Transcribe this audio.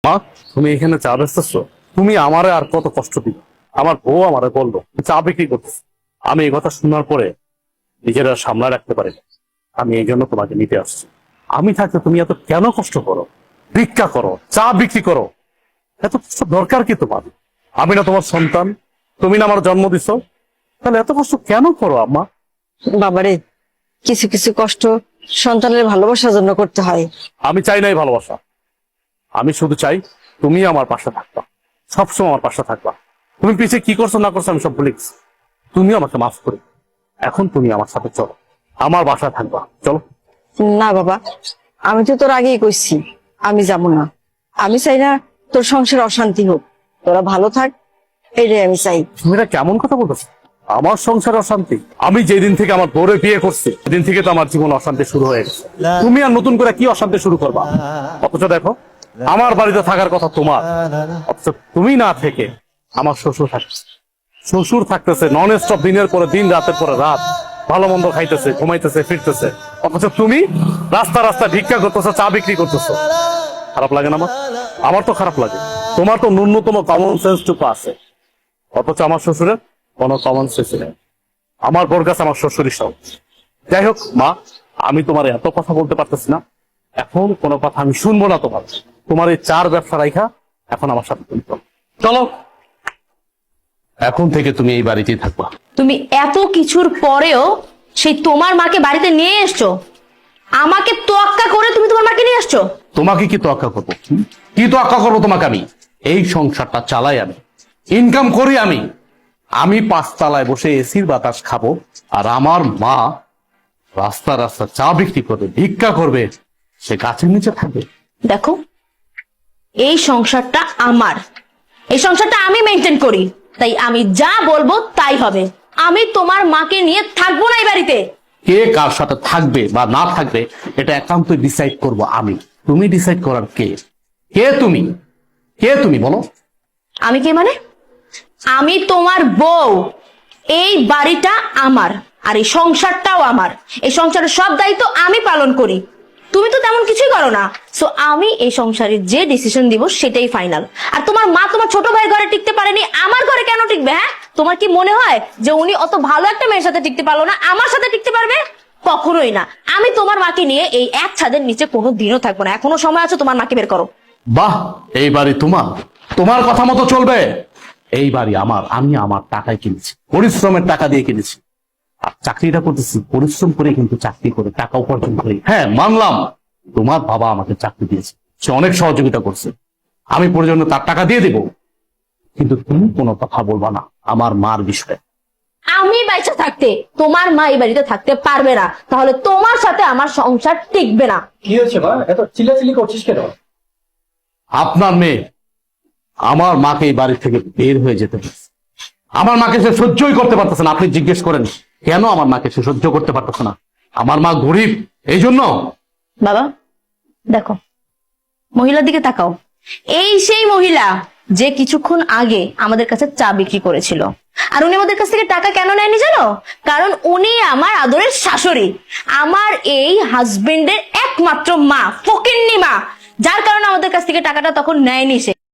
মা, তুমি এখানে চা বেচতেছো? তুমি আমারে আর কত কষ্ট দিবে? আমার বউ আমারে বললো চা বিক্রি করতেছে। আমি এই কথা শোনার পরে নিজেরা সামলায় রাখতে পারি না। আমি এই জন্য তোমাকে নিতে আসছি। আমি থাকতে তুমি এত কেন কষ্ট করো? ভিক্ষা করো, চা বিক্রি করো, এত কষ্ট দরকার কি তোমার? আমি না তোমার সন্তান? তুমি না আমার জন্ম দিছো? তাহলে এত কষ্ট কেন করো আম্মা? বাবারে, কিছু কিছু কষ্ট সন্তানের ভালোবাসার জন্য করতে হয়। আমি চাই নাই ভালোবাসা, আমি শুধু চাই তুমি আমার পাশে থাকবা, সবসময় আমার পাশে থাকবা। তুমি পিছিয়ে কি করছো না করছো আমি সব ভুলে গেছি। তুমি আমাকে মাফ করে এখন তুমি আমার সাথে চলো, আমার বাসায় থাকবা, চলো। না বাবা, আমি তো তোর আগেই কইছি আমি যাব না। আমি চাই না তোর সংসার অশান্তি হোক, তোরা ভালো থাক, এটাই আমি চাই। তুমি এটা কেমন কথা বলতেছো? আমার সংসার অশান্তি? আমি যেদিন থেকে আমার বউরে বিয়ে করছি সেদিন থেকে তো আমার জীবন অশান্তি শুরু হয়ে গেছে। তুমি আর নতুন করে কি অশান্তি শুরু করবা? অথচ দেখো, আমার বাড়িতে থাকার কথা তোমার, অথচ তুমি না থেকে আমার শ্বশুর থাকছে। শ্বশুর থাকতেছে নন স্টপ, দিনের পরে দিন, রাতের পরে রাত, ভালো মন্দ খাইতেছে, ঘুমাইতেছে, ফিরতেছে। অথচ তুমি রাস্তা রাস্তা ভিক্ষা করতেছো, চা বিক্রি করতেছো। খারাপ লাগে না আমার? আমার তো খারাপ লাগে। তোমার তো ন্যূনতম কমন সেন্স টুকু আছে, অথচ আমার শ্বশুরের কোনো কমন সেন্স নেই। আমার বোর কাছে আমার শ্বশুরই সব। যাই হোক মা, আমি তোমার এত কথা বলতে পারতেছি না, এখন কোনো কথা আমি শুনবো না তোমার। তোমার এই চার ব্যবসা রাইখা এখন আমার সাথে তুমি চলো। চলো, এখন থেকে তুমি এই বাড়িতেই থাকবা। তুমি এত কিছুর পরেও সেই তোমার মাকে বাড়িতে নিয়ে এসছো, আমাকে তোয়াক্কা করে তুমি তোমার মাকে নিয়ে আসছো। তোমাকে কি তোয়াক্কা করবো? কি তোয়াক্কা করবো তোমাকে? আমি এই সংসারটা চালাই, আমি ইনকাম করি, আমি পাঁচতলায় বসে এসির বাতাস খাবো, আর আমার মা রাস্তা রাস্তা চা বিক্রি করবে, ভিক্ষা করবে, সে গাছের নিচে থাকবে। দেখো, এই সংসারটা আমার, এই সংসারটা আমি মেনটেন করি, তাই আমি যা বলবো তাই হবে। আমি তোমার মাকে নিয়ে থাকবো না এই বাড়িতে। কে কার সাথে থাকবে বা না থাকবে এটা একান্তই ডিসাইড করব আমি। তুমি ডিসাইড করার কে? কে তুমি? কে তুমি বলো? আমি কে মানে? আমি তোমার বউ। এই বাড়িটা আমার, আর এই সংসারটাও আমার। এই সংসারের সব দায়িত্ব আমি পালন করি, তুমি তো তেমন কিছুই করো না। সো আমি এই সংসারে যে ডিসিশন দিব সেটাই ফাইনাল। আর তোমার মা তোমার ছোট ভাইয়ের ঘরে টিকতে পারেনি, আমার ঘরে কেন টিকবে? হ্যাঁ, তোমার কি মনে হয় যে উনি অত ভালো একটা মেয়ের সাথে টিকতে পারলো না, আমার সাথে টিকতে পারবে? কখনোই না। আমি তোমার মাকে নিয়ে এই এক ছাদের নিচে কোনো দিনও থাকবো না। এখনো সময় আছে, তোমার মাকে বের করো। বাহ, এই বাড়ি তোমার, তোমার কথা মতো চলবে। এই বাড়ি আমার, আমি আমার টাকায় কিনেছি, পরিশ্রমের টাকা দিয়ে কিনেছি। আর চাকরিটা করতেছি পরিশ্রম করে, কিন্তু চাকরি করে টাকা উপার্জন করি। হ্যাঁ মানলাম, তোমার বাবা আমাকে চাকরি দিয়েছে, সে অনেক সহযোগিতা করছে, আমি প্রয়োজনে তার টাকা দিয়ে দেব। কিন্তু তুমি কোনো কথা বলবা না আমার মার বিষয়ে। আমি বাইচা থাকতে তোমার মা এই বাড়িতে থাকতে পারবে না, তাহলে তোমার সাথে আমার সংসার টিকবে না। কি হয়েছে মা, এত চিল্লাচিল্লি করছিস কেন? আপনার মেয়ে আমার মাকে এই বাড়ি থেকে বের হয়ে যেতে বলছে। আমার মাকে সে সহ্যই করতে পারতেছে না। আপনি জিজ্ঞেস করেন কেন আমার মাকে সে সহ্য করতে পারতেছে না? আমার মা গরিব, এই জন্য। বাবা দেখো, মহিলার দিকে তাকাও। এই সেই মহিলা যে কিছুক্ষণ আগে আমাদের কাছে চা বিক্রি করেছিল। আর উনি আমাদের কাছ থেকে টাকা কেন নেয়নি জানো? কারণ উনি আমার আদরের শাশুড়ি, আমার এই হাজবেন্ডের একমাত্র মা, ফকিন্নি মা, যার কারণে আমাদের কাছ থেকে টাকাটা তখন নেয়নি সে।